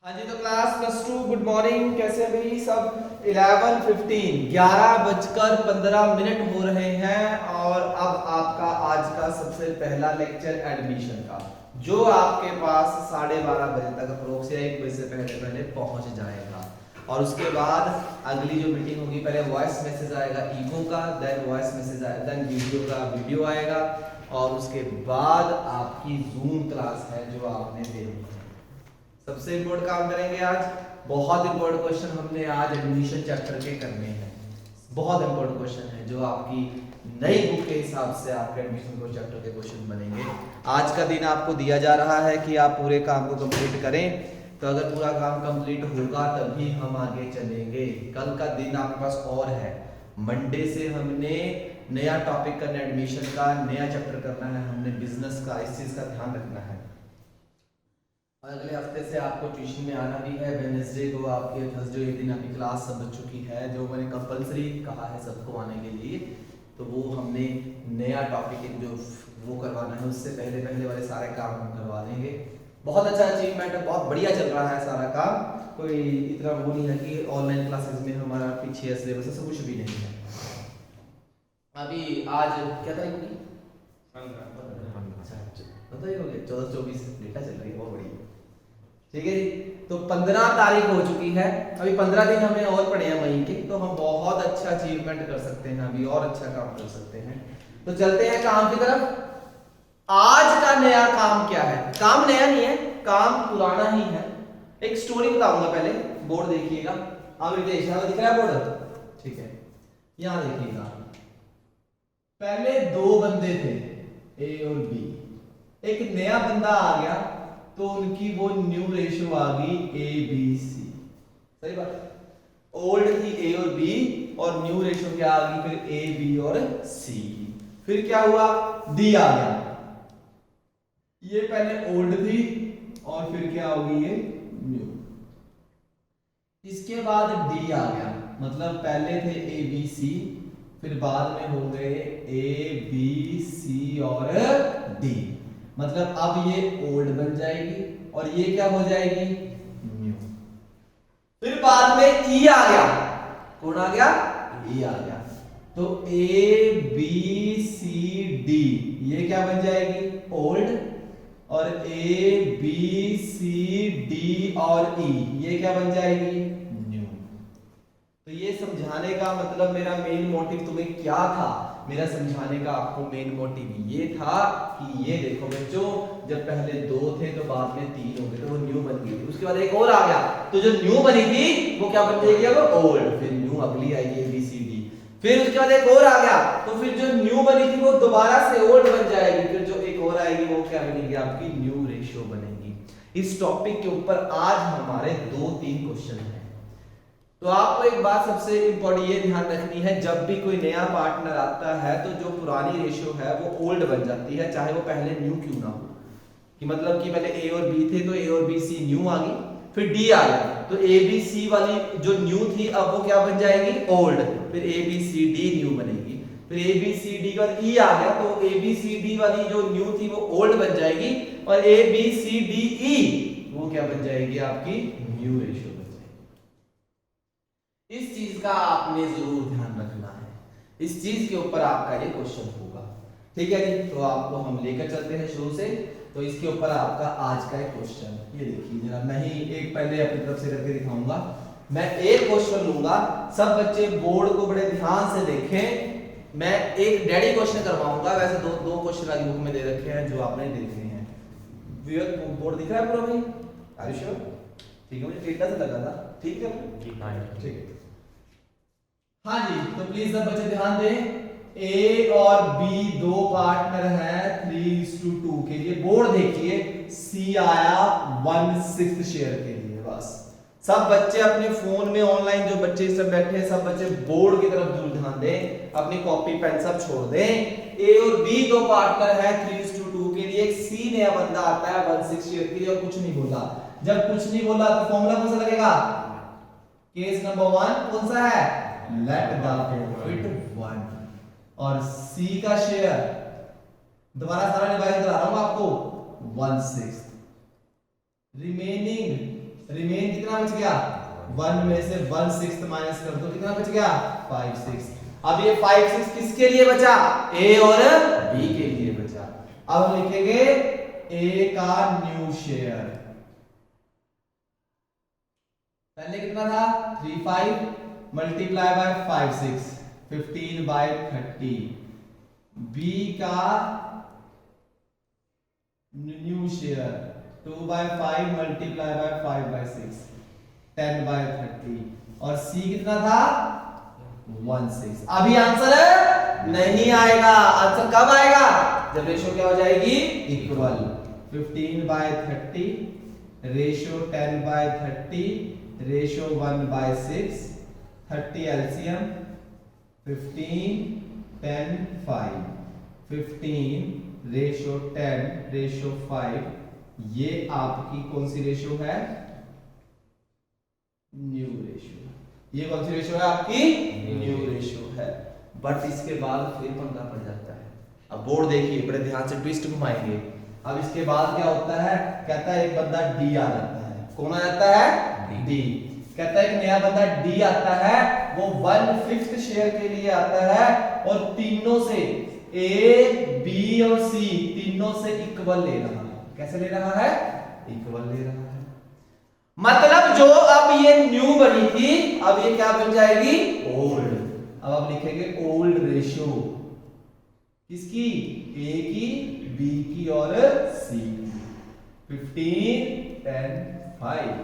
हाँ जी, तो class +2 good morning. कैसे हैं भाई सब? 11:15 हो रहे हैं और अब आपका आज का सबसे पहला लेक्चर एडमिशन का, जो आपके पास 12:30 बजे तक अप्रोक्स या 1 बजे से पहले पहले पहुंच जाएगा। और उसके बाद अगली जो मीटिंग होगी, पहले वॉइस मैसेज आएगा ईगो का, देन वॉइस मैसेज आएगा, देन वीडियो का वीडियो आएगा, और उसके बाद आपकी जूम क्लास है जो आपने देनी है। सबसे इम्पोर्टेंट काम करेंगे आज। बहुत इम्पोर्टेंट क्वेश्चन हमने आज एडमिशन चैप्टर के करने हैं। बहुत इम्पोर्टेंट क्वेश्चन है जो आपकी नई बुक के हिसाब से आपके एडमिशन को चैप्टर के क्वेश्चन बनेंगे। आज का दिन आपको दिया जा रहा है कि आप पूरे काम को कंप्लीट करें। तो अगर पूरा काम कंप्लीट होगा तभी हम आगे चलेंगे। कल का दिन आपके पास और है। मंडे से हमने नया टॉपिक करना है, एडमिशन का नया चैप्टर करना है, हमने बिजनेस का, इस चीज का ध्यान रखना है। और अगले हफ्ते से आपको ट्यूशन में आना भी है। वेडनेसडे को आपके, थर्सडे एक दिन आपकी क्लास सब बच्चों की है, जो मैंने कंपलसरी कहा है सबको आने के लिए। तो वो हमने नया टॉपिक जो वो करवाना है, उससे पहले पहले वाले सारे काम हम करवा देंगे। बहुत अच्छा अचीवमेंट है, बहुत बढ़िया चल रहा है सारा काम। कोई इतना वो नहीं है कि ऑनलाइन क्लासेस में हमारा पीछे सिलेबस ऐसा कुछ भी नहीं है। अभी आज क्या तारीख होगी? 14-24 डेटा चल रही है, बहुत बढ़िया। ठीक है जी। तो 15 तारीख हो चुकी है, अभी 15 दिन हमें और पड़े हैं मई के, तो हम बहुत अच्छा अचीवमेंट कर सकते हैं, अभी और अच्छा काम कर सकते हैं। तो चलते हैं काम की तरफ। आज का नया काम क्या है? काम नया नहीं है, काम पुराना ही है। एक स्टोरी बताऊंगा, पहले बोर्ड देखिएगा। आप दिख रहा है बोर्ड? ठीक है, यहां देखिएगा। पहले दो बंदे थे, ए और बी। एक नया बंदा आ गया तो उनकी वो न्यू रेशियो आ गई ABC। सही बात। ओल्ड थी A और B और न्यू रेशियो क्या आ गई फिर AB और C की। फिर क्या हुआ? D आ गया। ये पहले ओल्ड थी और फिर क्या होगी ये न्यू। इसके बाद D आ गया, मतलब पहले थे ABC, फिर बाद में हो गए ABC और D। मतलब अब ये ओल्ड बन जाएगी और ये क्या हो जाएगी? न्यू। फिर बाद में ई आ गया। कौन आ गया? ई आ गया। तो ABCD ये क्या बन जाएगी? ओल्ड। और ABCD और E ये क्या बन जाएगी? न्यू। तो ये समझाने का मतलब, मेरा मेन मोटिव तुम्हें क्या था? मेरा समझाने का आपको मेन मोटिव ये था कि ये देखो बच्चों, जब पहले दो थे तो बाद में 3 हो गए, तो वो न्यू बन गई। उसके बाद एक और आ गया, तो जो न्यू बनी थी वो क्या बन जाएगी? अब ओल्ड। फिर न्यू अगली आएगी ABCD। फिर उसके बाद एक और आ गया, तो फिर जो न्यू बनी थी वो दोबारा से ओल्ड बन जाएगी। फिर जो एक और आएगी वो क्या बनेगी? आपकी न्यू रेशियो बनेगी। इस टॉपिक के ऊपर आज हमारे 2-3 क्वेश्चन हैं। तो आपको एक बात सबसे इंपॉर्टेंट ये ध्यान रखनी है, जब भी कोई नया पार्टनर आता है तो जो पुरानी रेशियो है वो ओल्ड बन जाती है, चाहे वो पहले न्यू क्यों ना हो। कि मतलब कि पहले A और B थे तो A और B C न्यू आ गई, फिर D आ गया, तो ABC वाली जो न्यू थी अब वो क्या बन जाएगी? ओल्ड। फिर ABCD न्यू बनेगी। फिर ABCD का E आ गया, तो ABCD वाली जो न्यू थी वो ओल्ड बन जाएगी, और ABCDE वो क्या बन जाएगी? आपकी न्यू रेशियो। इस चीज का आपने जरूर ध्यान रखना है, इस चीज के ऊपर आपका ये क्वेश्चन होगा। ठीक है जी। तो आपको हम लेकर चलते हैं शुरू से। तो इसके ऊपर आपका आज का एक क्वेश्चन, ये देखिए जरा, मैं ही एक पहले अपनी तरफ से करके दिखाऊंगा। मैं एक क्वेश्चन लूंगा, सब बच्चे बोर्ड को बड़े ध्यान से देखें। मैं एक डैडी क्वेश्चन करवाऊंगा, वैसे दो क्वेश्चन वाली बुक में दे रखे हैं जो आपने देखे हैं। बोर्ड दिख रहा है पूरा भाई? Are you sure? ठीक है, मुझे डेटा से लगा था। ठीक है ठीक है। हाँ जी, तो प्लीज सब बच्चे ध्यान दें। A और B दो पार्टनर हैं 3:2 के लिए। बोर्ड देखिए, C आया 1/6 शेयर के लिए। बस सब बच्चे अपने फोन में, ऑनलाइन जो बच्चे सब बैठे हैं, सब बच्चे बोर्ड की तरफ जरूर ध्यान दें, अपनी कॉपी पेन सब छोड़ दें। A और B दो पार्टनर हैं 3:2 के लिए। एक C नया बंदा आता है 1/6 शेयर के लिए और कुछ नहीं बोला। जब कुछ नहीं बोला तो फॉर्मूला कौन सा लगेगा? केस नंबर 1 कौन सा है? Let the profit 1। और C का शेयर दोबारा सारा डिवाइड करा रहा हूं आपको 1/6। रिमेनिंग रिमेन कितना बच गया 1 में से 1/6 माइनस कर दो, कितना बच गया 5/6। अब ये 5/6 किसके लिए बचा, ए और बी के लिए बचा। अब हम लिखेंगे ए का न्यू शेयर, पहले कितना था 3/5 मल्टीप्लाई बाय 5/6 15/30। बी का न्यू शेयर 2/5 मल्टीप्लाई बाय 5/6 10/30। और सी कितना था 1/6। अभी आंसर नहीं आएगा, आंसर कब आएगा जब रेशो क्या हो जाएगी equal. 15/30 ratio 10/30 ratio 1/6 30 LCM 15 10 5 15 ratio 10 ratio 5। ये आपकी कौन सी रेशो है, न्यू रेशो। ये कौन सी रेशो है आपकी न्यू रेशो है। बट इसके बाद फिर पंगा पड़ जाता है। अब बोर्ड देखिए बड़े ध्यान से, ट्विस्ट घुमाएंगे। अब इसके बाद क्या होता है, कहता है एक बंदा डी आ जाता है। कौन आ जाता है डी। कहता है एक नया बंदा डी आता है, वो 1/5 शेयर के लिए आता है और तीनों से ए बी और सी तीनों से इक्वल ले रहा है। कैसे ले रहा है, इक्वल ले रहा है। मतलब जो अब ये न्यू बनी थी अब ये क्या बन जाएगी ओल्ड। अब आप लिखेंगे ओल्ड रेशियो किसकी, ए की बी की और सी की। 15 10 5।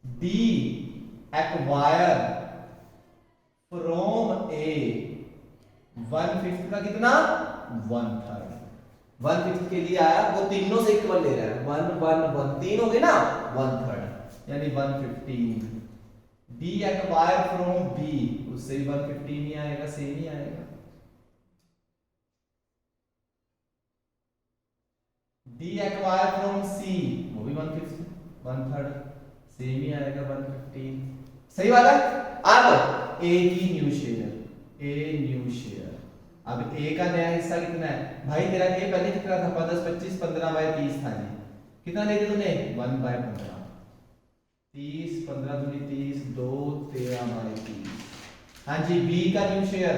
डी एक्वायर फ्रॉम ए 1/5 का कितना 1/3। 1/5 के लिए आया, वो तीनों से इक्वल ले रहा है। 1 1 1 तीन हो गए ना 1/3 यानी 115। डी एक्वायर फ्रॉम बी, उससे भी 115 ही आएगा, सेम ही आएगा। डी एक्वायर फ्रॉम सी, वो भी 1/5 1/3 सेम ही आएगा 115। सही बात है। अब ए की new share, a new share. अब ए का नया हिस्सा कितना है भाई, तेरा ए पहले कितना था 10 25 15/30 था जी। कितना ले दिया तूने 1/15। 30 15 दूनी 30 2 13/30। हाँ जी बी का न्यू शेयर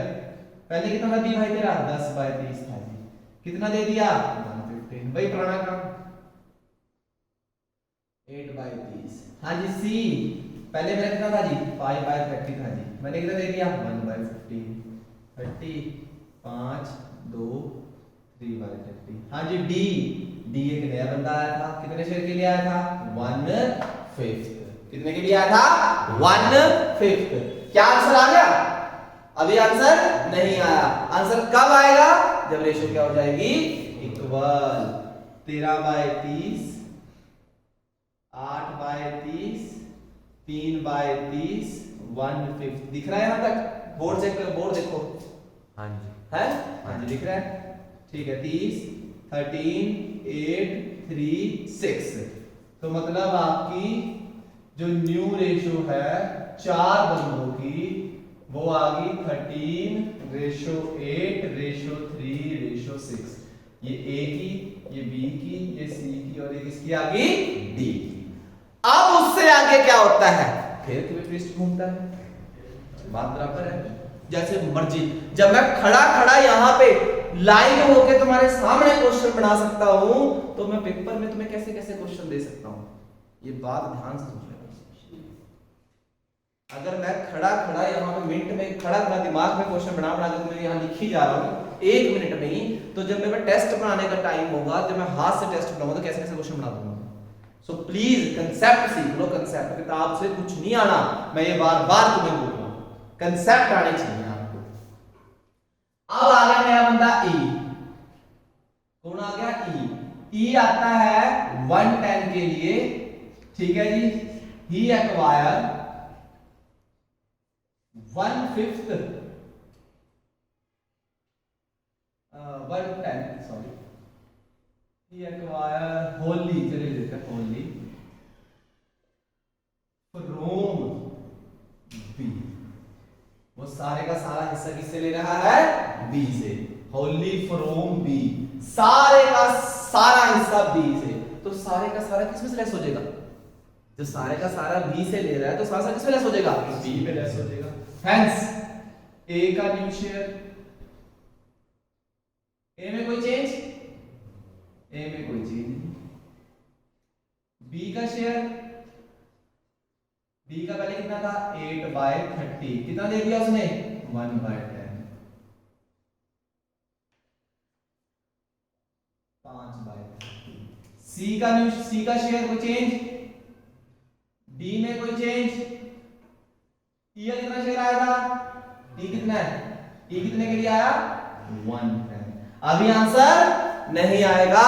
पहले कितना था बी भाई तेरा 10/30 था जी। कितना दे दिया 115। भाई पुराना काम 8/30। हाँ जी सी पहले मेरा कितना था जी 5/30 था जी। मैंने कितना दे दिया 1/15 30 5 2 3/30। हाँ जी डी, डी एक नया बंदा आया था, कितने शेयर के लिए आया था 1/5। कितने के लिए आया था 1/5। क्या आंसर आ गया, अभी आंसर नहीं आया। आंसर कब आएगा जब रेशियो क्या हो जाएगी इक्वल। 13/30 8/30 3/30 1/5। दिख रहा है यहां तक, बोर्ड चेक करो, बोर्ड देखो। हाँ जी है हाँ जी दिख रहा है, ठीक है। 30 13 8 3 6। तो मतलब आपकी जो न्यू रेशो है 4 बंदों की वो आ गई 13:8:3:6। ये ए की, ये बी की, ये सी की और ये किसकी आ गई डी की। अब उससे आगे क्या होता है, फिर क्यों ट्विस्ट घूमता है, बात बराबर है जैसे मर्जी। जब मैं खड़ा खड़ा यहाँ पे लाइव होके तुम्हारे सामने क्वेश्चन बना सकता हूं तो मैं पेपर में तुम्हें कैसे कैसे क्वेश्चन दे सकता हूं, ये बात ध्यान से सुन लेना। अगर मैं खड़ा खड़ा यहाँ पे मिनट में खड़ा खड़ा दिमाग में क्वेश्चन बना बना के मैं यहाँ लिख ही जा रहा हूँ 1 मिनट में ही, तो जब मैं टेस्ट बनाने का टाइम होगा, जब मैं हाथ से टेस्ट बनाऊंगा तो कैसे कैसे क्वेश्चन बना दूंगा। सो प्लीज कंसेप्ट सीख लो, कंसेप्ट। किताब से कुछ नहीं आना, मैं ये बार बार तुम्हें बोल रहा हूँ, कंसेप्ट आने चाहिए आपको। अब आ गया नया बंदा ई। कौन आ गया ई। ई आता है 110 के लिए, ठीक है जी। He acquire 1/5 1/10 sorry, he acquire wholly, चलिए देते हैं wholly from B। वो सारे का सारा हिस्सा किससे ले रहा है B से। wholly from B, सारे का सारा हिस्सा B से। तो सारे का सारा किसमें से लेस हो जाएगा जो सारे का सारा बी से ले रहा है तो सारा किस पे लेस हो जाएगा, बी पे लेस हो जाएगा। हेंस ए का न्यू शेयर, ए में कोई चेंज, ए में कोई चेंज नहीं। बी का शेयर, बी का पहले कितना था 8/30, कितना दे दिया उसने 1/10, 5/30। सी का शेयर कोई चेंज, डी में कोई चेंज, ई का कितना शेयर आएगा, ई कितना है, ई कितने के लिए आया 1/10। अभी आंसर नहीं आएगा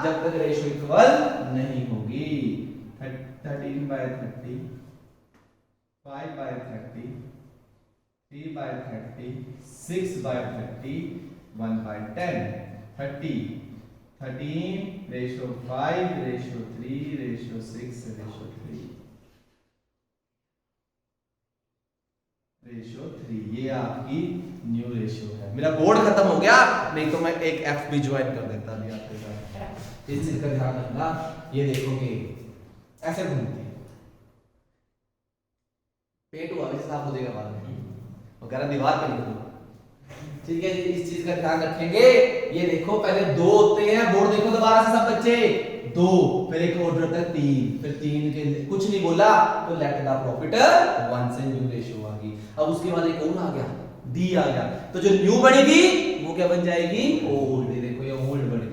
जब तक रेशियो इक्वल नहीं होगी। 13/30, 5/30, 3/30, 6/30, 1/10, 30, 13:5:3:6:3:3, रेशियो 3, ये आपकी न्यू रेशियो है। मेरा बोर्ड खत्म हो गया, नहीं तो मैं एक एफ भी ज्वाइन कर देता अभी आपके साथ। इस चीज का ध्यान रखना, ये देखोगे ऐसे घूमती है, पेट हुआ भी साफ हो जाएगा बाद में, वगैरह दीवार पे लिख दो, ठीक है जी। इस चीज का ध्यान रखेंगे। ये देखो पहले 2 होते हैं, बोर्ड देखो दोबारा से सब बच्चे, 2, फिर एक ऑर्डर होता है 3, फिर 3 के कुछ नहीं बोला तो लेट द प्रॉफिट 1 से न्यू रेशियो आ गई। अब उसके बाद एक और आ गया, डी आ गया, तो जो न्यू बनी थी वो क्या बन जाएगी, ओल्ड। देखो ये ओल्ड बन गई।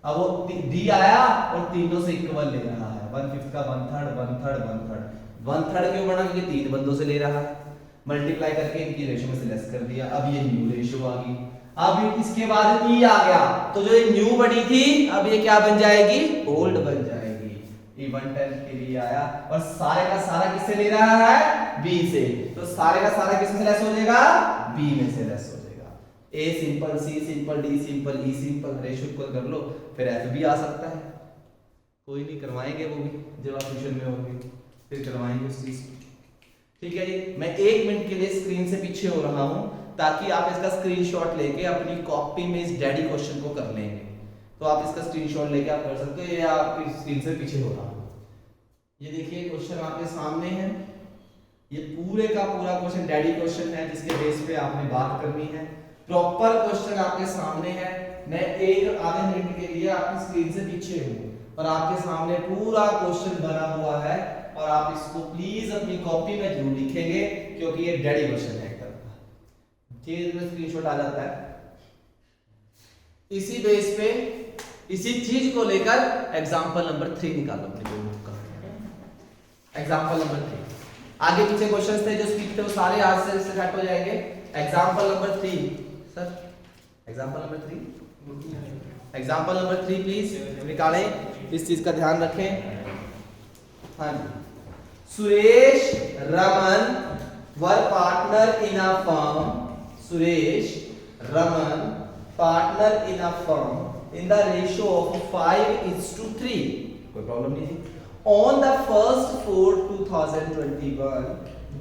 अब वो डी आया और तीनों से इक्वल ले रहा है, 1/5 का 1/3, 1/3, 1/3, 1/3 क्यों बना, क्योंकि 3 बंदों से ले रहा है, मल्टीप्लाई करके इनकी रेशियो में से लेस कर दिया। अब ये न्यू रेशियो आ गई। अब इसके बाद ई आ गया, तो जो ये न्यू बनी थी अब ये क्या बन जाएगी, ओल्ड बन जाएगी। ई 1/10 के लिए आया और सारे का सारा किससे ले रहा है, बी से, तो सारे का सारा किसमें से लेस हो जाएगा, बी में से लेस हो जाएगा। A simple, C simple, D simple, E simple, ratio equal कर लो, फिर एफ भी आ सकता है। कोई नहीं, करवाएंगे वो भी जब आप ट्यूशन में होंगे, फिर करवाएंगे उस चीज को, ठीक है जी। मैं 1 मिनट के लिए स्क्रीन से पीछे हो रहा हूं ताकि आप इसका स्क्रीनशॉट लेके अपनी कॉपी में इस डैडी क्वेश्चन को कर लेंगे। तो आप इसका स्क्रीनशॉट लेके आप कर सकते हो, ये आपकी स्क्रीन से पीछे हो रहा हूं। ये देखिए क्वेश्चन आपके सामने है, ये पूरे का पूरा क्वेश्चन डैडी क्वेश्चन है जिसके बेस पे आपने बात करनी है। प्रॉपर क्वेश्चन आपके सामने है। मैं एक आधे मिनट के लिए आपकी स्क्रीन से पीछे हूं और आपके सामने पूरा क्वेश्चन बना हुआ है और आप इसको प्लीज अपनी कॉपी में जरूर लिखेंगे क्योंकि ये डैडी क्वेश्चन है एक तरह का। ठीक है, स्क्रीनशॉट आ जाता है। इसी बेस पे इसी चीज को लेकर एग्जांपल नंबर 3 निकालो अपनी बुक का। एग्जांपल नंबर 3, आगे पीछे क्वेश्चंस थे जो स्किप थे वो सारे आज से सेट हो जाएंगे। Example number 3 sir, example number 3, example number 3 please निकालें, इस चीज का ध्यान रखें। हाँ जी, Suresh Raman were partner in a firm, Suresh Raman partner in a firm in the ratio of 5:3, कोई प्रॉब्लम नहीं थी। On the 1st 4/2021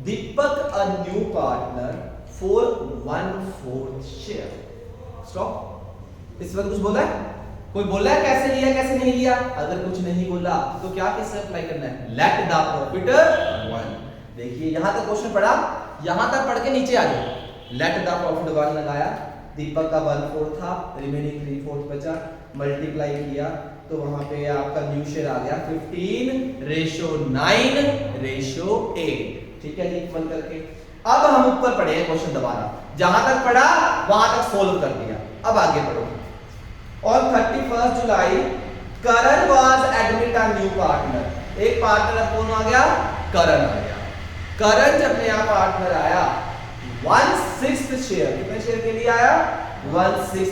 Deepak a new partner for 1/4 share। Stop. इस वक्त कुछ बोला है, कोई बोला है कैसे लिया कैसे नहीं लिया? अगर कुछ नहीं बोला तो क्या किससे अप्लाई करना है, लेट द प्रॉफिट 1। देखिए यहां तक क्वेश्चन पढ़ा, यहां तक पढ़ के नीचे आ जाओ। लेट द प्रॉफिट 1 लगाया, दीपक का 1/4 था, रिमेनिंग 3/4 बचा, मल्टीप्लाई किया तो वहां पे आपका न्यू शेयर आ गया 15:9:8। ठीक है जी, इक्वल करके अब हम ऊपर पढ़े हैं क्वेश्चन दोबारा, जहां तक पढ़ा वहां तक सोल्व कर दिया। अब आगे बढ़ो। On 31st July Karan was admit a new partner. एक पार्टनर अब कौन आ गया, करण आ गया। करण जब नया पार्टनर आया 1/6 शेयर, कितने शेयर के लिए आया 1/6,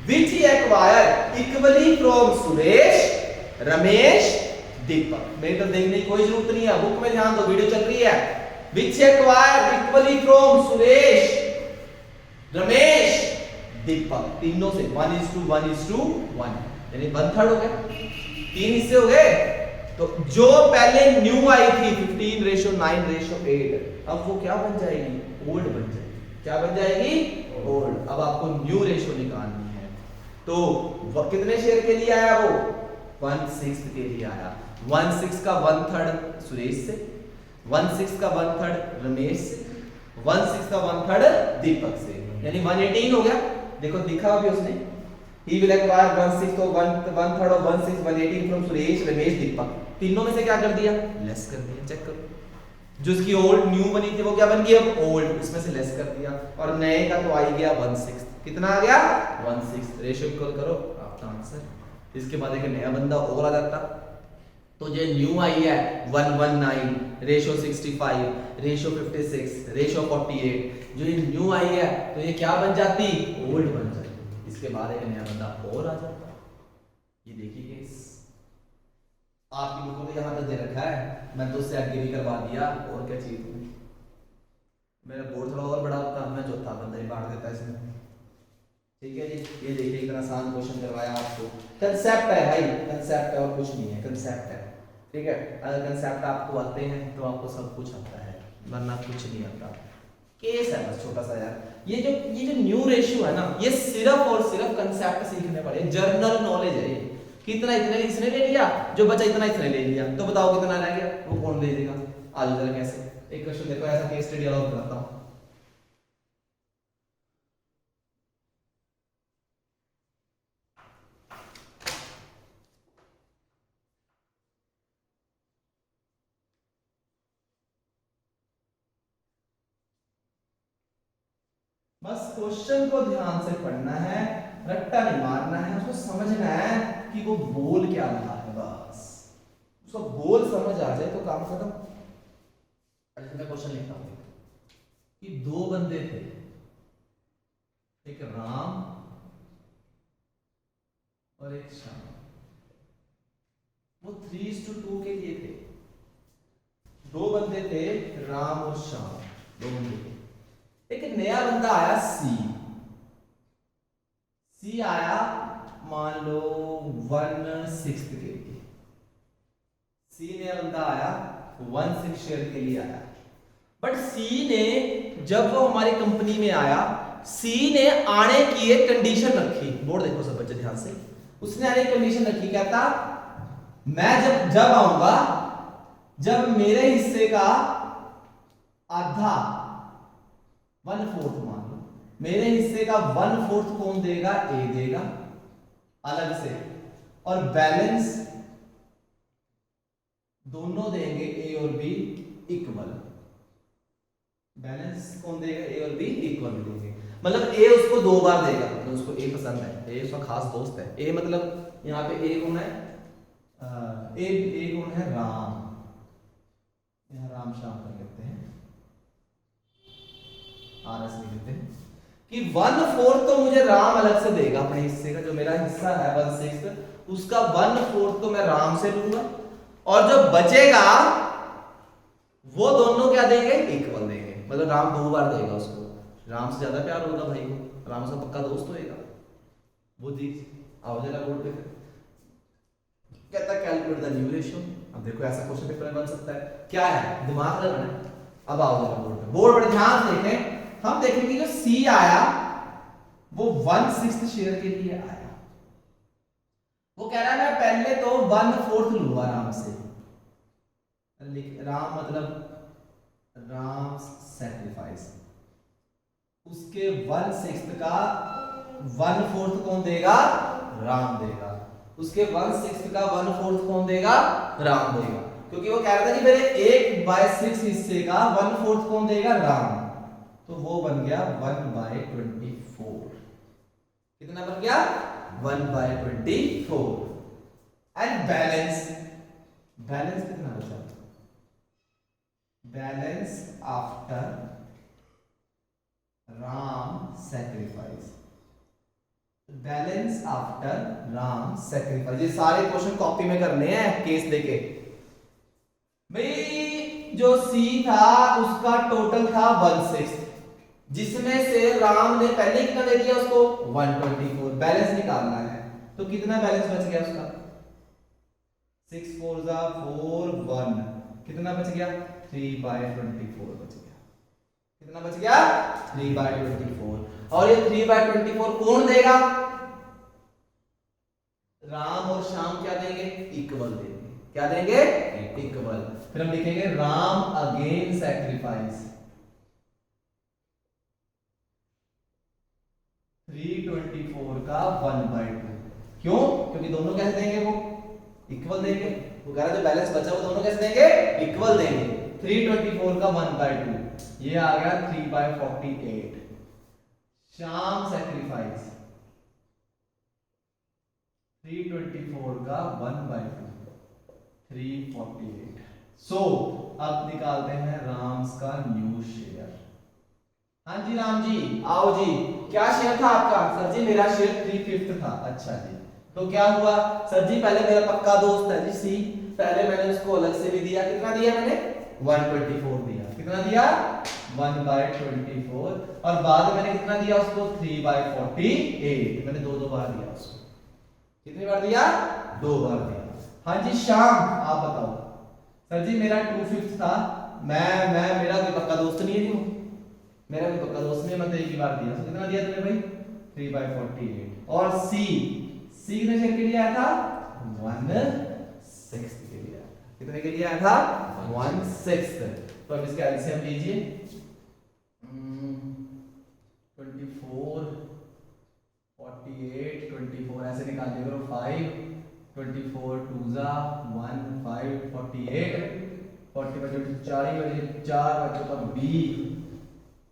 which he acquired equally from Suresh, Ramesh, दीपक। मेरी तो देखने की कोई जरूरत नहीं है, बुक में ध्यान दो, वीडियो चल रही है। which he acquired equally from Suresh, Ramesh, दीपक, तीनों से 1:1:1, यानी 1/3 हो गया, 3 हिस्से हो गए। तो जो पहले न्यू आई थी 15:9:8, अब वो क्या बन जाएगी, ओल्ड बन जाएगी। क्या बन जाएगी, ओल्ड। अब आपको न्यू रेशियो निकालनी है, तो वो कितने शेयर के लिए आया, वो 1/6 के लिए आया। 1/6 का 1/3 सुरेश से, 1/6 का 1/3 रमेश से, 1/6 का 1/3 दीपक से, यानी 118 हो गया। देखो दिखा भी उसने, he will acquire 1/6 तो 1/3 और 1/6 118 from सुरेश रमेश दीपक, तीनों में से क्या कर दिया, लेस कर दिया। चेक करो, जो इसकी ओल्ड न्यू बनी थी वो क्या बन गई, अब ओल्ड, इसमें से लेस कर दिया, और नए का तो आ ही गया 1/6, कितना आ गया 1/6। रेशियो इक्वल करो आपका आंसर। इसके बाद एक नया बंदा और आ जाता, तो ये न्यू आई है 119, रेशियो 65, रेशियो 56, रेशियो 48, जो ये न्यू आई है तो ये क्या बन जाती, ओल्ड बन जाती। इसके बाद एक नया बंदा और आ जाता। ये देखिए केस, आपकी बुक को यहाँ तक दे रखा है, मैं तो उससे आगे भी करवा दिया, और क्या चाहिए तुम्हें। मेरा बोर्ड थोड़ा और बड़ा होता, मैं चौथा बंदा ही बांट देता इसमें। ठीक है जी, ये देखिए इतना आसान क्वेश्चन करवाया आपको। कंसेप्ट है भाई, कंसेप्ट है और कुछ नहीं है, कंसेप्ट है। ठीक है, अगर कंसेप्ट आपको आते हैं तो आपको सब कुछ आता है, वरना कुछ नहीं आता। केस है बस छोटा सा यार। ये जो न्यू रेशियो है ना, ये सिर्फ और सिर्फ कंसेप्ट सीखने पड़े, जर्नल नॉलेज है ये। कितना इतने इसने ले लिया, जो बचा इतना इसने ले लिया, तो बताओ कितना रह गया, वो कौन ले लेगा। आज जरा कैसे एक क्वेश्चन देखो, ऐसा केस स्टडी अलॉट करता हूं। बस क्वेश्चन को ध्यान से पढ़ना है, रट्टा नहीं मारना है, उसको समझना है कि वो बोल क्या रहा है, बस उसको बोल समझ आ जाए तो काम खत्म। मैं क्वेश्चन लिखता हूं कि दो बंदे थे, एक राम और एक श्याम, वो 3:2 के लिए थे। दो बंदे थे, राम और श्याम, दो बंदे थे। एक नया बंदा आया सी आया, मान लो 1/6 के लिए। सी नया बंदा आया 1/6 शेयर के लिए आया, बट सी ने जब वो हमारी कंपनी में आया, सी ने आने की एक कंडीशन रखी। बोर्ड देखो सब बच्चे ध्यान से, उसने आने की कंडीशन रखी, कहता मैं जब आऊंगा, जब मेरे हिस्से का आधा 1/4 मान लो, मेरे हिस्से का 1/4 कौन देगा, ए देगा अलग से, और बैलेंस दोनों देंगे ए और बी इक्वल। बैलेंस कौन देगा, ए और बी इक्वल देंगे, मतलब ए उसको 2 बार देगा, मतलब उसको ए पसंद है, ए उसका खास दोस्त है। ए मतलब यहाँ पे ए कौन है, ए कौन है, राम, यहाँ राम श्याम कर लेते हैं, आरएस लिख लेते हैं कि 1/4 तो मुझे राम अलग से देगा अपने हिस्से का, जो मेरा हिस्सा है 1/6, उसका 1/4 तो मैं राम से लूंगा, और जो बचेगा वो दोनों क्या देंगे, इक्वल देंगे, मतलब राम 2 बार देगा उसको। राम से ज्यादा प्यार होगा भाई को, राम से पक्का दोस्त होएगा वो। देख आओ जरा बोर्ड पे, कहता कैलकुलेट द न्यू रेशियो। अब देखो ऐसा क्वेश्चन पेपर में बन सकता है, क्या है, दिमाग लगाना है। अब आओ जरा बोर्ड पे, बोर्ड पर ध्यान से देखें, हम देखेंगे जो सी आया वो 1/6 शेयर के लिए आया। वो कह रहा है मैं पहले तो 1/4 लूंगा राम से, राम मतलब राम सैक्रिफाइस, उसके 1/6 का 1/4 कौन देगा, राम देगा, उसके 1/6 का 1/4 कौन देगा, राम देगा, क्योंकि वो कह रहा था कि मेरे 1/6 हिस्से का 1/4 कौन देगा, राम, तो वो बन गया 1/24। कितना बन गया, 1/24। एंड बैलेंस, बैलेंस कितना बचा, balance after Ram sacrifice, balance after Ram sacrifice. ये सारे क्वेश्चन कॉपी में करने हैं केस देके। भाई जो सी था उसका टोटल था 1/6, जिसमें से राम ने पहले कितना दे दिया उसको, 1/24। बैलेंस निकालना है, तो कितना बैलेंस बच गया उसका, 6 4 4 1, कितना बच गया, 3/24 बच गया। कितना बच गया, 3/24। और ये 3/24 कौन देगा, राम और श्याम क्या देंगे, इक्वल देंगे। क्या देंगे? इक्वल। फिर हम लिखेंगे राम अगेन सैक्रिफाइस 324 का 1/2। क्यों? क्योंकि दोनों कैसे देंगे? वो इक्वल देंगे। वो कह रहा है बैलेंस बचा वो दोनों कैसे देंगे? इक्वल देंगे। 324 का 1/2 ये आ गया 3/48। शाम सैक्रिफाइस 324 का 1/2 348। सो अब निकालते हैं राम्स का न्यू शेयर। हाँ जी राम जी आओ जी, क्या शेयर था आपका? सर जी मेरा शेयर 3/5 था। अच्छा जी, तो क्या हुआ? सर जी पहले मेरा पक्का दोस्त है जी सी, पहले मैंने उसको अलग से भी दिया। कितना दिया मैंने? 124 दिया। कितना दिया? 1/24। और बाद में मैंने कितना दिया उसको? 3/48। मैंने दो बार दिया उसको। कितनी बार दिया? 2 बार दिया। हाँ जी श्याम आप बताओ। सर जी मेरा 2/5 था। मैं मेरा कोई पक्का दोस्त नहीं है जी, मेरा कोई पक्का दोस्त नहीं है, मैं तो एक ही बार दिया। तो कितना दिया तुमने भाई? 3/48। और सी कितने शेयर के लिए आया था? 1/6 के लिए आया था। कितने के लिए आया था? 1/6। तो अब इसका एलसीएम लीजिए। 24 48 24 ऐसे निकाल लिया करो। 5 24 2 जा 1 5 48 40 बचे 4 ही बचे 4 बचे तो 20।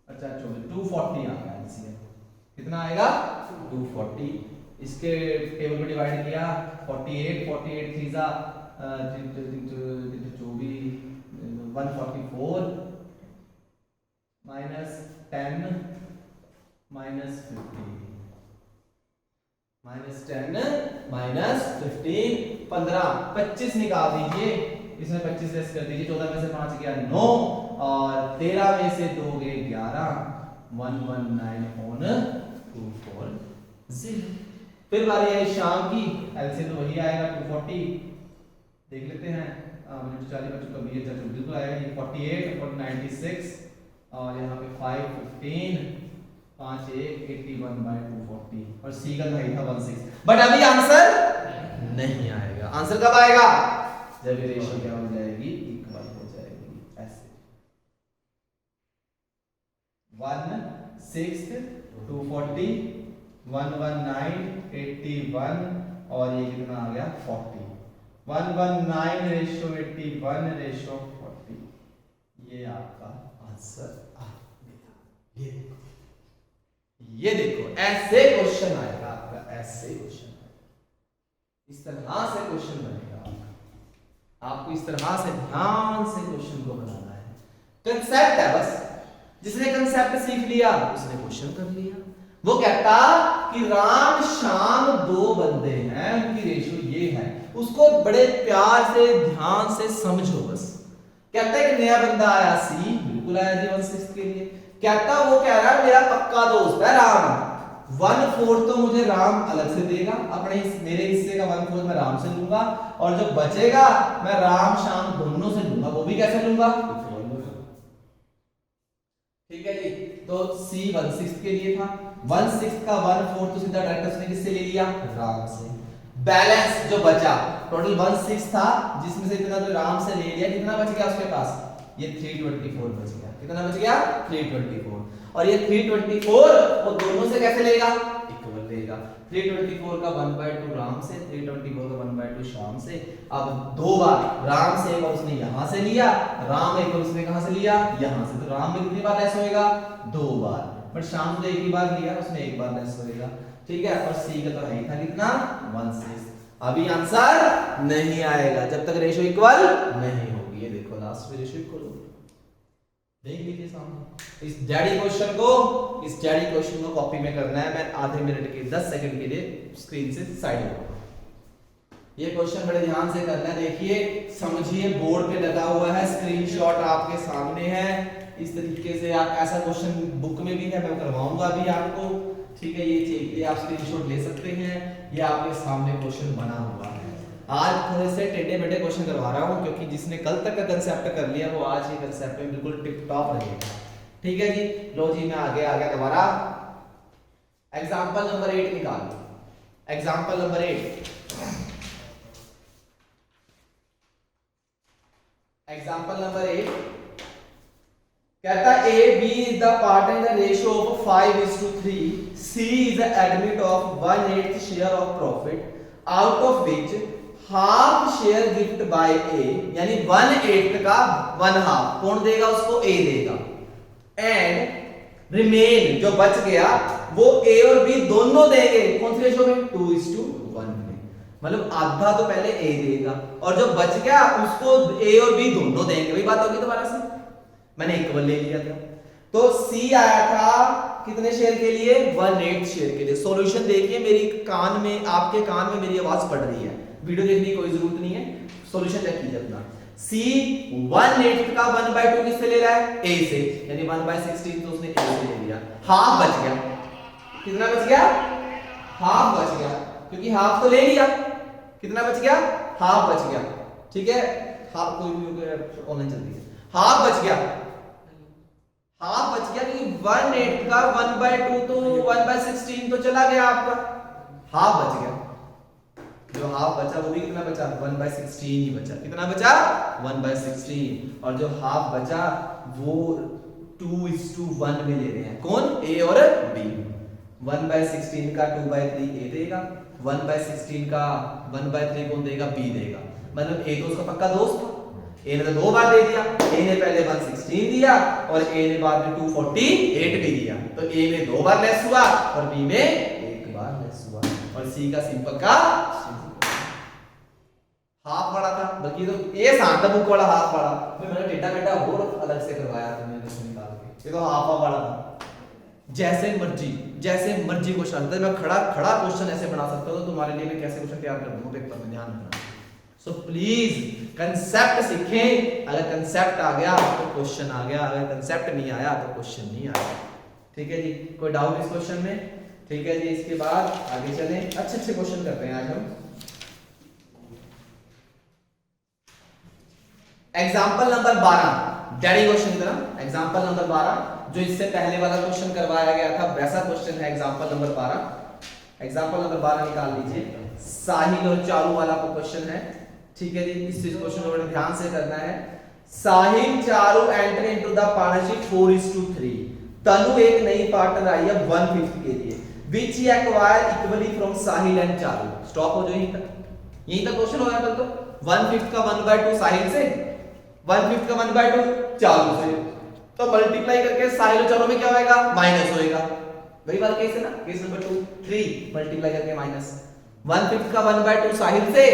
अच्छा 240 आ गया एलसीएम। कितना आएगा? 240। इसके टेबल में डिवाइड किया 48 3 जा 24 144 -10 -10 -15 15 25 निकाल दीजिए। इसमें 25 लेस कर दीजिए। 14 में से 5 गया 9 और 13 में से 2 गए 11 119 on 240। फिर बारी आई शाम की। एलसीएम तो वही आएगा 240। देख लेते हैं। मुझे 40 बच्चों का 20 बिल्कुल आएगा ये 48 और 96 और यहाँ पे 5 15 5 1 81/240 और सी का भाई था 16। बट अभी आंसर नहीं आएगा। आंसर कब आएगा? जब ये रेशियो क्या हो जाएगी? इक्वल हो जाएगी। ऐसे 1/6 240 119 81 और ये कितना आ गया? 40। 119 रेशियो 81 रेशियो 40। ये आपका आंसर आ गया। ये देखो ऐसे क्वेश्चन आएगा आपका। ऐसे क्वेश्चन इस तरह से क्वेश्चन बनेगा आपको इस तरह से ध्यान से क्वेश्चन को बनाना है। कंसेप्ट है बस। जिसने कंसेप्ट सीख लिया उसने क्वेश्चन कर लिया। वो कहता कि राम श्याम 2 बंदे हैं, उनकी रेशियो ये है। उसको बड़े प्यार से ध्यान से समझो बस। कहता है कि नया बंदा आया सी, बिल्कुल आया जी 1/6 के लिए। कहता वो कह रहा है मेरा पक्का दोस्त है राम, 1/4 तो मुझे राम अलग से देगा, अपने मेरे हिस्से का 1/4 मैं राम से लूंगा और जो बचेगा मैं राम श्याम दोनों से लूंगा। वो भी कैसे लूंगा? ठीक है जी। तो C 1/6 के लिए था। 1/6 का 1/4 तो सीधा डायरेक्ट उसने किससे ले लिया? राम से। बैलेंस जो बचा टोटल 1/6 था जिसमें से इतना तो राम से ले लिया। कितना बच गया उसके पास? ये 324 बच गया। कितना बच गया? 324। और ये 324 वो दोनों से कैसे लेगा? इक्वल लेगा। 324 का 1/2 राम से, 324 का 1/2 शाम से। अब 2 बार राम से एक बार उसने यहां से लिया, राम एक बार उसने कहां से लिया? यहां से। तो राम में कितनी बार लेस होएगा? 2 बार। बट शाम ने एक ही बार लिया, उसने एक बार लेस होएगा। ठीक है। और सी का तो है ही था कितना? 1/6। अभी आंसर नहीं आएगा जब तक रेशियो इक्वल नहीं होगी। ये देखो लास्ट में रेशियो इक्वल होगी। देख लीजिए सामने इस डैडी क्वेश्चन को कॉपी में करना है। मैं आधे मिनट के 10 सेकंड के लिए स्क्रीन से साइड होगा। ये क्वेश्चन बड़े ध्यान से करना है। देखिए समझिए, बोर्ड पे लगा हुआ है, स्क्रीनशॉट आपके सामने है। इस तरीके से आप ऐसा क्वेश्चन बुक में भी है, मैं करवाऊंगा अभी आपको। ठीक है, ये आप स्क्रीनशॉट ले सकते हैं। ये आपके सामने क्वेश्चन बना हुआ है। आज थोड़े से टेढ़े मेढ़े क्वेश्चन करवा रहा हूं क्योंकि जिसने कल तक का कंसेप्ट कर लिया वो आज ये कंसेप्ट में बिल्कुल टिप टॉप रहेगा। ठीक है जी। लो जी मैं आगे आ गया दोबारा। एग्जांपल नंबर 8 निकाल। एग्जांपल नंबर 8 एग्जाम्पल नंबर 8 कहता A B is the partner in the ratio of 5:3, C is the admit of 1/8 share of profit out of which half share gift by A, यानी 1/8 का 1/2 कौन देगा उसको, ए देगा, and remain जो बच गया वो ए और बी दोनों देंगे, कौन सी रेशियो में, 2:1 में, मतलब आधा तो पहले ए देगा और जो बच गया उसको ए और बी दोनों देंगे, वही बात होगी दोबारा से, मैंने इक्वल ले लिया था। तो सी आया था कितने शेयर के लिए, 1/8 शेयर के लिए। सॉल्यूशन देखिए, मेरी कान में, आपके कान में मेरी आवाज पड़ रही है, वीडियो देखने की कोई जरूरत नहीं है, सॉल्यूशन चेक कीजिए अपना। सी 1/8 का 1/2 किससे ले रहा है, ए से, यानी 1/16 तो उसने ए से ले लिया, हाफ बच गया, कितना बच गया, हाफ बच गया, क्योंकि हाफ तो ले लिया, कितना बच गया, हाफ बच गया, ठीक है, हाफ कोई भी ऑनलाइन चलती है, हाफ बच गया, हाफ बच गया, क्योंकि 1/8 का 1/2 तो 1/16 तो चला गया आपका, हाफ बच गया, जो हाफ बचा वो भी कितना बचा, 1/16 ही बचा, कितना बचा, 1/16, और जो हाफ बचा वो 2:1 में ले रहे हैं, कौन, ए और बी। 1/16 का 2/3 ए देगा, 1/16 का 1/3 कौन देगा, बी देगा, मतलब ए तो उसका पक्का दोस्त था, ए ने तो 2 बार दे दिया, ए ने पहले 116 दिया और ए ने बाद में 248 भी दिया, तो ए में 2 बार लेस हुआ और बी में 1 बार लेस हुआ, और सी का सिंपल का हाफ वाला था, बल्कि तो ए सांता बुक वाला हाफ वाला, मैंने टेढ़ा बेटा और अलग से करवाया था मैंने इसको निकाल के, ये तो हाफ वाला था। जैसे मर्जी क्वेश्चन था, मैं खड़ा क्वेश्चन ऐसे बना सकता हूं, तो तुम्हारे लिए मैं कैसे क्वेश्चन तैयार कर दूंगा पेपर में, ध्यान रखना। सो प्लीज कंसेप्ट सीखें, अगर कंसेप्ट आ गया तो क्वेश्चन आ गया, अगर कंसेप्ट नहीं आया तो क्वेश्चन नहीं आया, ठीक है जी। कोई डाउट इस क्वेश्चन में, ठीक है जी। इसके बाद आगे चलें, अच्छे क्वेश्चन करते हैं आज हम। एग्जाम्पल नंबर 12, डैडी क्वेश्चन की तरह, एग्जाम्पल नंबर 12 जो इससे पहले वाला क्वेश्चन करवाया गया था वैसा क्वेश्चन है, एग्जाम्पल नंबर 12। एग्जाम्पल नंबर 12 निकाल लीजिए, साहिल और चारू वाला क्वेश्चन है, ठीक है जी। इस क्वेश्चन को बड़े ध्यान से करना है। Sahil Charu enter into the partnership 4:3, Tanu एक नई पार्टनर आई है 1/5 के लिए, which he acquired equally from Sahil and Charu. Stop हो जाओ यहीं तक क्वेश्चन हो गया। कल तो 1/5 का 1/2 साहिल से, 1/5 का 1/2 चारू से, तो मल्टीप्लाई करके साहिल और चारू में क्या होएगा, माइनस होएगा, वही बात केस है ना, केस नंबर 2 3 मल्टीप्लाई करके माइनस 1/5 का 1/2 साहिल से,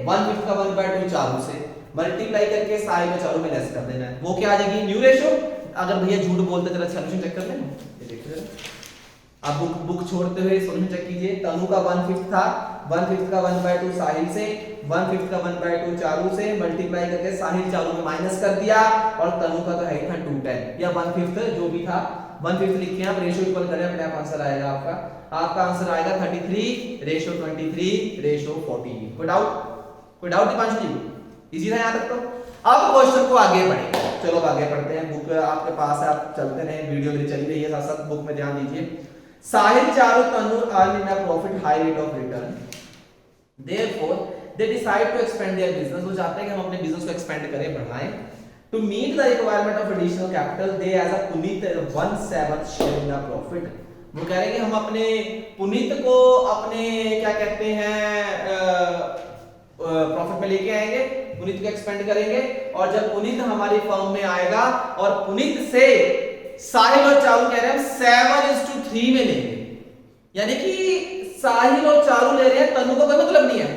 1/5 का 1/2 चारू से, मल्टीप्लाई करके साहिल और चारू में लेस कर देना है, वो क्या आ जाएगी, न्यू रेशियो। अगर भैया झूठ बोलते जरा सॉल्यूशन चेक कर लेना, ये देखो जरा, आप बुक छोड़ते हुए सॉल्यूशन चेक कीजिए। तनु का 1/5 था, 1/5 का 1/2 साहिल से, 1/5 का 1/2 चारू से, मल्टीप्लाई करके साहिल चारू में माइनस कर दिया, और तनु का तो है ही था 210 या 1/5 जो भी था, 1/5 लिखे आप, रेशियो इक्वल करें, अपने आप आंसर आएगा आपका आंसर आएगा 33:23:14। कोई डाउट दीपांशु जी, इजी था यहाँ तक तो। अब क्वेश्चन को आगे बढ़ेंगे, चलो अब आगे बढ़ते हैं। बुक आपके पास है, आप चलते रहे, वीडियो मेरी चली रही है, साथ साथ बुक में ध्यान दीजिए। Sahil Charu Tanu earn in a profit high rate of return, therefore they decide to expand their business, वो चाहते हैं कि हम अपने बिजनेस को एक्सपेंड करें, बढ़ाएं। To meet the requirement of additional capital they age a Puneet 1/7 share in a profit. वो कह रहे हैं कि हम अपने पुनीत को अपने क्या कहते हैं प्रॉफिट में लेके आएंगे, पुनीत को एक्सपेंड करेंगे, और जब पुनीत हमारी फर्म में आएगा और पुनीत से साहिल और चारू कह रहे हैं 7:3 में लेंगे, यानी कि साहिल और चारू ले रहे हैं, तनु को कोई मतलब नहीं है,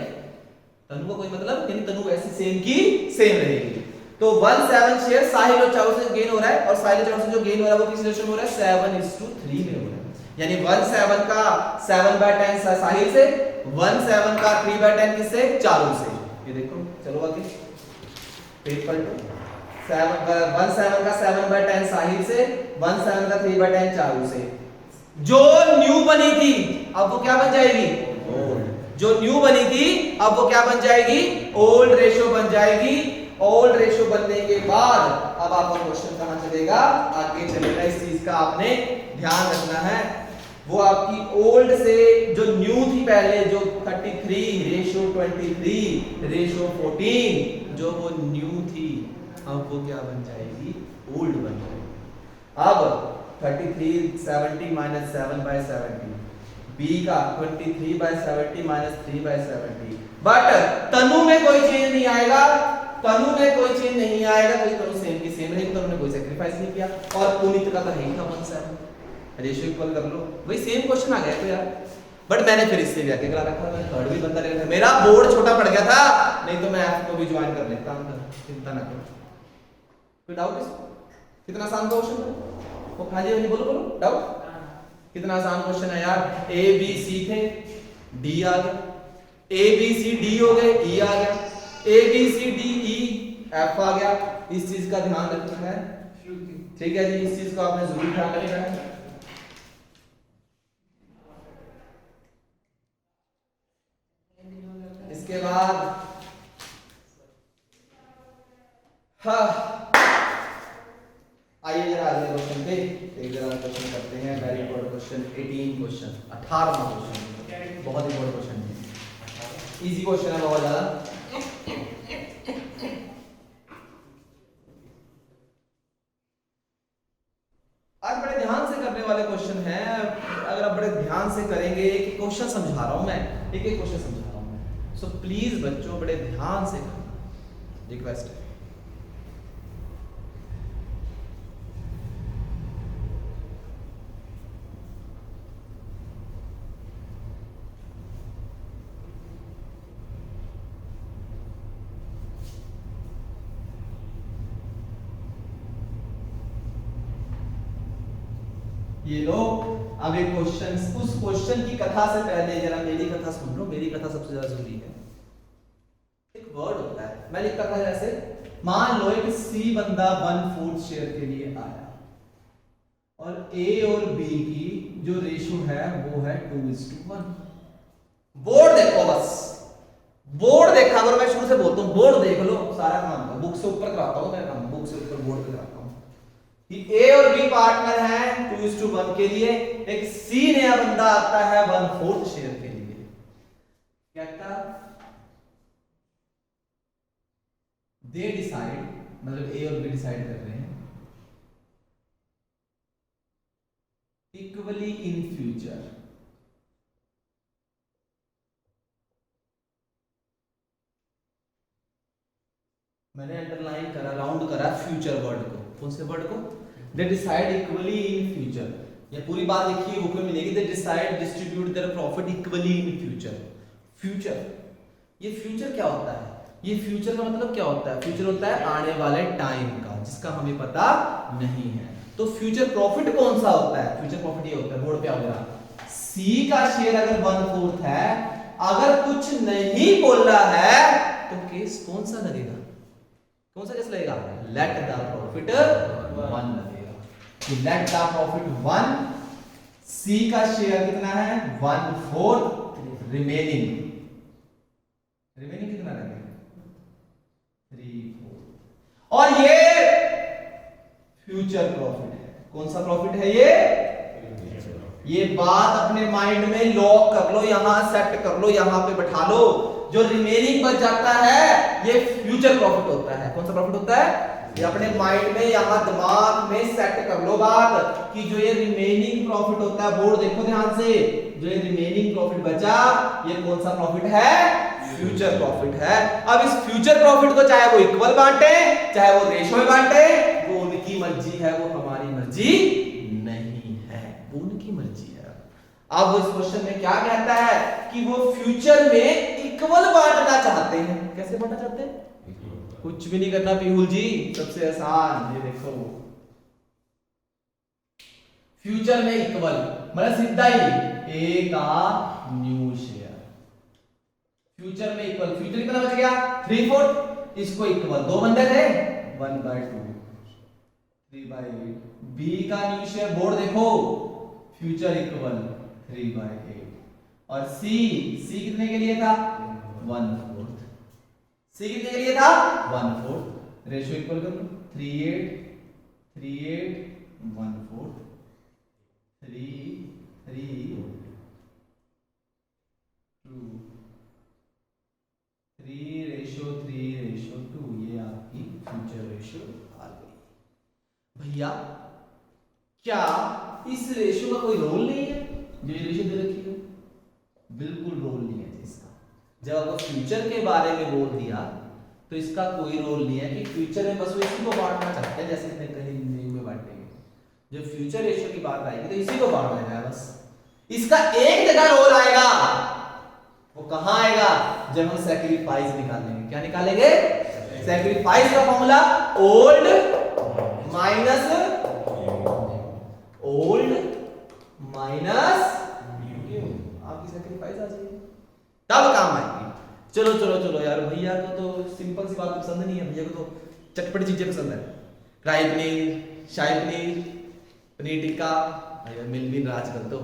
तनु को कोई मतलब, यानी तनु ऐसी सेम की सेम रहेगी। तो 1/7 शेयर साहिल और चारू से गेन हो रहा है, और साहिल और चारू से जो गेन हो रहा है वो किस रेशियो में हो रहा है, 7:3 में हो रहा है, यानी 1/7 का 7/10 साहिल से, 1/7 का 3/10 किससे, चारू से। ये देखो, चलो आगे पेज पलटो, 1/7 का 7/10 साहिल से, 1/7 का 3/10 चारू से। जो न्यू बनी थी अब वो क्या बन जाएगी, ओल्ड। जो न्यू बनी थी अब वो क्या बन जाएगी, ओल्ड रेशियो बन जाएगी। ओल्ड रेशियो बनने के बाद अब आपका क्वेश्चन कहां चलेगा, आगे चलेगा, इस चीज का आपने ध्यान रखना है। वो आपकी ओल्ड से जो न्यू थी पहले, जो 33:23:14, जो वो न्यू थी, अब वो क्या बन जाएगी, ओल्ड बन जाएगी। अब 33 70 माइनस 7/70, बी का 23/70 माइनस 3/70, बट तनु में कोई चेंज नहीं आएगा, तनु में कोई चेंज नहीं आएगा, तो तनु सेम की सेम रहेगी, तनु ने कोई सेक्रीफाइस नहीं किया, और पुनीत का तो है ही था 17, रेशियो इक्वल कर लो, वही सेम क्वेश्चन आ गया तो यार। बट मैंने फिर इससे भी आगे करा रखा, मैंने थर्ड भी बंदा ले रखा, मेरा बोर्ड छोटा पड़ गया था, नहीं तो मैं एफ को भी ज्वाइन कर लेता हूं, चिंता ना करो। कोई डाउट इसमें? कितना आसान क्वेश्चन है वो, खाली वाली बोलो बोलो डाउट। कितना आसान क्वेश्चन है यार, ए बी सी थे, डी आ गया, ए बी सी डी हो गए, ई आ गया, A B C D E F आ गया। इस चीज का ध्यान रखना है, ठीक है जी, इस चीज को आपने जरूर ध्यान रखना है। इसके बाद हाँ, आइए जरा अगले क्वेश्चन पे एक जरा क्वेश्चन करते हैं, वेरी इंपॉर्टेंट क्वेश्चन, 18 क्वेश्चन, 18वां क्वेश्चन, बहुत इंपॉर्टेंट क्वेश्चन है, इजी क्वेश्चन है बहुत ज्यादा। आज बड़े ध्यान से करने वाले क्वेश्चन है, अगर आप बड़े ध्यान से करेंगे, एक क्वेश्चन समझा रहा हूं मैं, एक एक क्वेश्चन समझा रहा हूं मैं, सो प्लीज बच्चों बड़े ध्यान से करना, रिक्वेस्ट है। ये लो, अब एक क्वेश्चन, उस क्वेश्चन की कथा से पहले जरा मेरी कथा सुन लो, मेरी कथा सबसे ज्यादा जरूरी है। एक वर्ड होता है, मैं लिखता था जैसे, मान लो एक सी बंदा 1/4 शेयर के लिए आया, और ए और बी की जो रेशो है वो है 2:1। बोर्ड देखो, बस बोर्ड देखा करो, मैं शुरू से बोलता हूँ बोर्ड देख लो, सारा काम का बुक से ऊपर कराता हूँ मैं काम, बुक से ऊपर बोर्ड पे कराता हूँ कि ए और बी पार्टनर हैं 2:1 के लिए, एक सी नया बंदा आता है 1/4 शेयर के लिए, क्या कहता, दे डिसाइड, मतलब ए और बी डिसाइड कर रहे हैं इक्वली इन फ्यूचर, मैंने अंडरलाइन करा, राउंड करा फ्यूचर वर्ड को, कौन से वर्ड को, they decide equally in future, ये पूरी बात लिखी बुक में मिलेगी, they decide distribute their profit equally in future. Future, ये फ्यूचर क्या होता है, ये फ्यूचर का मतलब क्या होता है, फ्यूचर होता है आने वाले टाइम का, जिसका हमें पता नहीं है। तो फ्यूचर प्रॉफिट कौन सा होता है, फ्यूचर प्रॉफिट ये होता है, बोर्ड पे आओ जरा, सी का शेयर अगर 1/4 है, अगर कुछ नहीं बोला है तो केस कौन सा लगेगा, कौन सा केस लगेगा, लेट द प्रॉफिट 1 लगेगा, कि लेट द प्रॉफिट 1, सी का शेयर कितना है 1/4, रिमेनिंग कितना लगेगा 3/4, और ये फ्यूचर प्रॉफिट है, कौन सा प्रॉफिट है ये बात अपने माइंड में लॉक कर लो, यहां सेट कर लो, यहां पे बैठा लो, जो रिमेनिंग बच जाता है ये फ्यूचर प्रॉफिट होता है, कौन सा प्रॉफिट होता है, ये अपने माइंड में यहां दिमाग में सेट कर लो बात, कि जो ये रिमेनिंग प्रॉफिट होता है, बोर्ड देखो ध्यान से, जो ये रिमेनिंग प्रॉफिट बचा ये कौन सा प्रॉफिट है, फ्यूचर प्रॉफिट है। अब इस फ्यूचर प्रॉफिट को चाहे वो इक्वल बांटे, चाहे वो रेशो में बांटे, वो उनकी मर्जी है, वो हमारी मर्जी नहीं है, वो उनकी मर्जी है। अब वो इस क्वेश्चन में क्या कहता है कि वो फ्यूचर में इक्वल बांटना चाहते हैं, कैसे बांटना चाहते हैं, कुछ भी नहीं करना पीहुल जी, सबसे आसान, ये देखो फ्यूचर में इक्वल मतलब सीधा ही ए का न्यू शेयर, फ्यूचर में इक्वल, फ्यूचर कितना बच गया 3/4, इसको इक्वल, दो बंदे थे 1/2, 3/8, बी का न्यू शेयर, बोर्ड देखो, फ्यूचर इक्वल 3/8, और सी कितने के लिए था 1/4, सी कितने के लिए था 1/4, रेशियो इक्वल कर लो, 3/8 1/4, 3 3 रेशियो 2, ये आपकी फ्यूचर रेशियो भैया क्या इस रेशियो का कोई रोल नहीं है जो ये रेशियो दे रखी है? बिल्कुल रोल नहीं है इसका। जब आपको फ्यूचर के बारे में बोल दिया तो इसका कोई रोल नहीं है कि फ्यूचर में बस वो इसी को बांटना चाहते हैं, जैसे इसने कहीं नहीं में बांटेंगे। जब फ्यूचर रेशियो की बात आएगी तो इसी को बांट देना है बस। इसका एक जगह रोल आएगा, वो कहां आएगा? जब हम सैक्रिफाइस निकालेंगे। क्या निकालेंगे? सैक्रिफाइस का फॉर्मूला ओल्ड माइनस आपकी सैक्रिफाइस आ जाएगी, तब काम आएगी। चलो चलो चलो यार, भैया को तो सिंपल सी बात पसंद नहीं है, भैया को तो चटपटी चीजें पसंद है। कढ़ाई पनीर, शाही पनीर, पनीर टिक्का, मिल भी राज कर दो,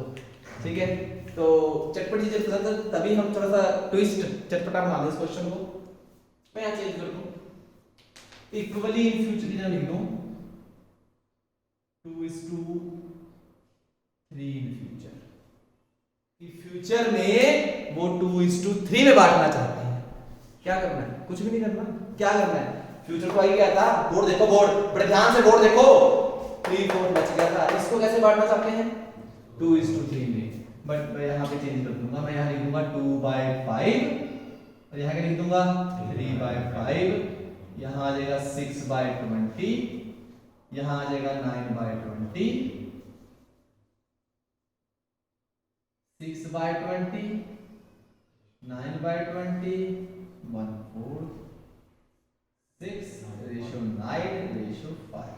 ठीक है। तो चटपटी चीजें पसंद है, तभी हम थोड़ा सा ट्विस्ट चटपटा बना दें इस क्वेश्चन को। मैं यहाँ चेंज कर दूं, इक्वली इन फ्यूचर की जगह लिख दूं 2:3 इन फ्यूचर। फ्यूचर में वो 2:3 में बांटना चाहते हैं। क्या करना है? कुछ भी नहीं करना। क्या करना है? फ्यूचर को आगे क्या था? बोर्ड देखो, बोर्ड बड़े ध्यान से बोर्ड देखो, 3/4 बच गया था। इसको कैसे बांटना चाहते हैं? 2:3 में। बट मैं यहाँ पे चेंज कर दूंगा, मैं यहाँ लिख दूंगा 2/5 और यहाँ क्या लिख दूंगा 3/5। यहाँ आ जाएगा 6/20, यहाँ आ जाएगा 9/20, 6/20, 9/20, 1/4, 6:9:5।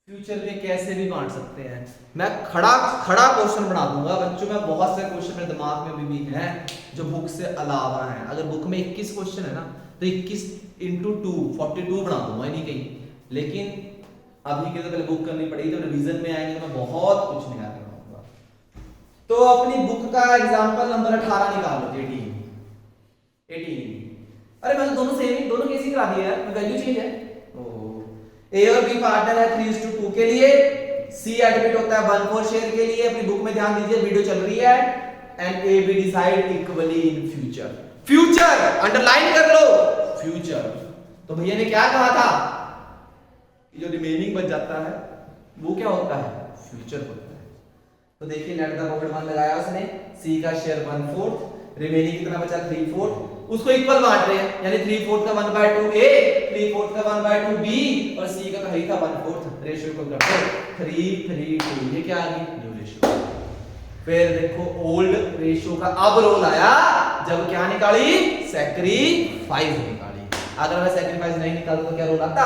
फ्यूचर में कैसे भी बांट सकते हैं। मैं खड़ा क्वेश्चन बना दूंगा बच्चों में। बहुत से क्वेश्चन मेरे दिमाग में भी हैं जो बुक से अलावा हैं। अगर बुक में 21 क्वेश्चन है ना तो 21 × 2 42 बना दूंगा, नहीं कहीं। लेकिन अभी के तो पहले बुक करनी पड़ेगी, तो रिवीजन में आएंगे तो मैं बहुत कुछ निकाल कराऊंगा। तो अपनी बुक का एग्जांपल नंबर 18 निकाल लो। 18। अरे मैंने दोनों सेम ही, दोनों कैसे करा दिया यार? वैल्यू चेंज है। ए और बी पार्टनर है 3:2 के लिए, सी एडमिट होता है 1/4 शेयर के लिए। अपनी बुक में ध्यान दीजिए, वीडियो चल रही है। And A be decide equally in future. Future underline कर लो, फ्यूचर। तो भैया ने क्या कहा था? जो रिमेनिंग बच जाता है वो क्या होता है? फ्यूचर होता है। तो देखिए लेट द पॉकेट 1 लगाया उसने, सी का शेयर 1/4, रिमेनिंग कितना बचा 3/4, उसको इक्वल बांट रहे हैं, यानी 3/4 का 1/2 ए, 3/4 का 1/2 बी और सी का ही था 1/4। रेशियो इक्वल करते हैं 3:3:2। ये क्या आ गई? New ratio. फिर देखो ओल्ड रेशियो का अब रोल आया जब क्या निकाली? सैक्रिफाइस निकाली। अगर मैं सैक्रिफाइस नहीं निकालता तो क्या रोल आता?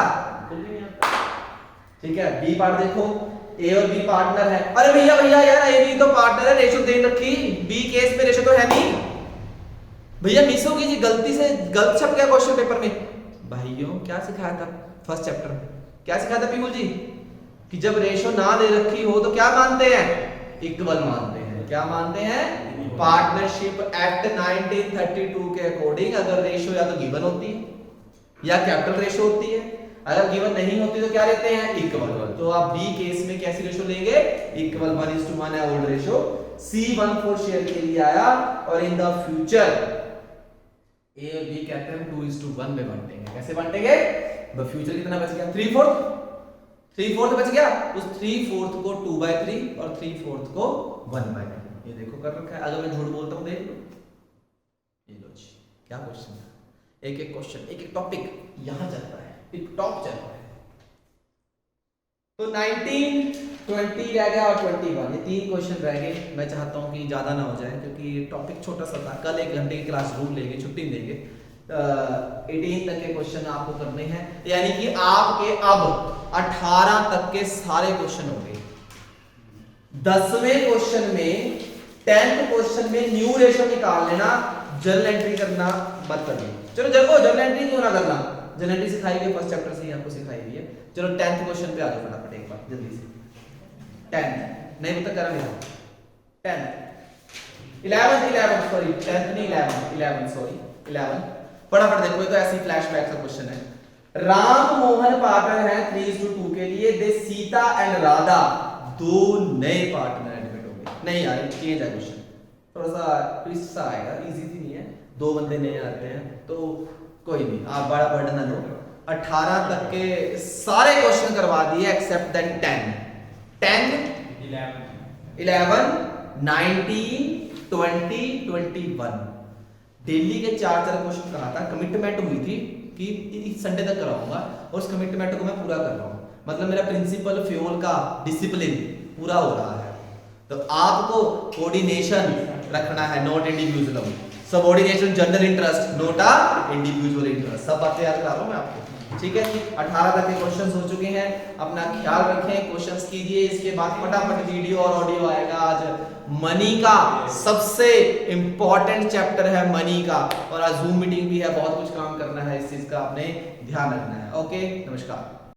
ठीक है। बी पार्ट देखो, ए और बी पार्टनर है। अरे भैया यार ए बी तो पार्टनर है, रेशियो दे रखी। बी केस में रेशियो तो है नहीं भैया, मिस होगी जी, गलती से गलत छप गया क्वेश्चन पेपर में। भाइयों क्या सिखाया था फर्स्ट चैप्टर में? क्या सिखाया था पीकू जी? कि जब रेशियो ना दे रखी हो तो क्या मानते हैं? इक्वल मानते हैं। क्या मानते हैं? पार्टनरशिप एक्ट 1932 के अकॉर्डिंग अगर रेशियो या तो गिवन होती है या कैपिटल रेशियो होती है, अगर गिवन नहीं होती तो क्या लेते हैं? इक्वल। तो आप बी केस में कैसी रेशियो लेंगे? इक्वल। 1:1 है ओल्ड रेशियो। सी 1/4 शेयर के लिए आया और इन द फ्यूचर ए और बी कहते हैं 2:1 में बांटेंगे। कैसे बांटेंगे? द फ्यूचर कितना बच गया? 3/4 बच गया। उस 3/4 को 2/3 और 3/4 को 1/2। ये देखो कर रखा है। अगर मैं झूठ बोलता हूं देख लो, ये लो जी। क्या क्वेश्चन है? एक एक क्वेश्चन, एक एक टॉपिक यहां चल रहा है, एक टॉप चल रहा है। तो 19, 20 रह गया और 21, ये 3 क्वेश्चन रह गए। मैं चाहता हूं कि ज्यादा ना हो जाए क्योंकि टॉपिक छोटा सा था। कल 1 घंटे की क्लास रूम लेंगे, छुट्टी देंगे। 18 तक के क्वेश्चन आपको करने हैं, यानी कि आपके अब 18 तक के सारे क्वेश्चन हो गए। 10वें क्वेश्चन में 10th क्वेश्चन में न्यू रेशियो निकाल लेना, जर्नल एंट्री करना मत करिए। चलो जर्नल एंट्री क्यों ना करना, जर्नल एंट्री सिखाई हुई है फर्स्ट चैप्टर से ही आपको सिखाई हुई है। चलो 10th क्वेश्चन पे आ जाओ फटाफट एक बार जल्दी से। 10 नहीं बता करा मेरा 10 11 सॉरी 10th नहीं 11 सॉरी 11 फटाफट देखो। ये तो ऐसी फ्लैशबैक का क्वेश्चन है। राम मोहन पार्टनर है 3:2 के लिए। दे सीता एंड राधा 2 नए पार्टनर एडमिट होंगे। नहीं यार चेंज है क्वेश्चन, थोड़ा सा ट्विस्ट सा आएगा, इजी भी नहीं है। 2 बंदे नहीं आते हैं तो कोई नहीं, आप बड़ा बर्डन ना लो। 18 तक के सारे क्वेश्चन करवा दिए एक्सेप्ट देन 10, 11, 19, 20, 21। डेली के 4 क्वेश्चन कहा था, कमिटमेंट हुई थी कि इस संडे तक कराऊंगा और उस कमिटमेंट को मैं पूरा कर रहा हूँ। मतलब मेरा प्रिंसिपल फ्यूल का डिसिप्लिन पूरा हो रहा है। तो आपको कोऑर्डिनेशन रखना है, not individual, subordination, general interest, note a individual interest. सब बातें याद करा रहा हूं मैं आपको, ठीक है। 18 तक के क्वेश्चंस हो चुके हैं, अपना ख्याल रखें, क्वेश्चंस कीजिए। इसके बाद फटाफट वीडियो और ऑडियो आएगा। आज मनी का सबसे इंपॉर्टेंट चैप्टर है मनी का, और आज जूम मीटिंग भी है, बहुत कुछ काम करना है, इस चीज का आपने ध्यान रखना है। ओके, नमस्कार।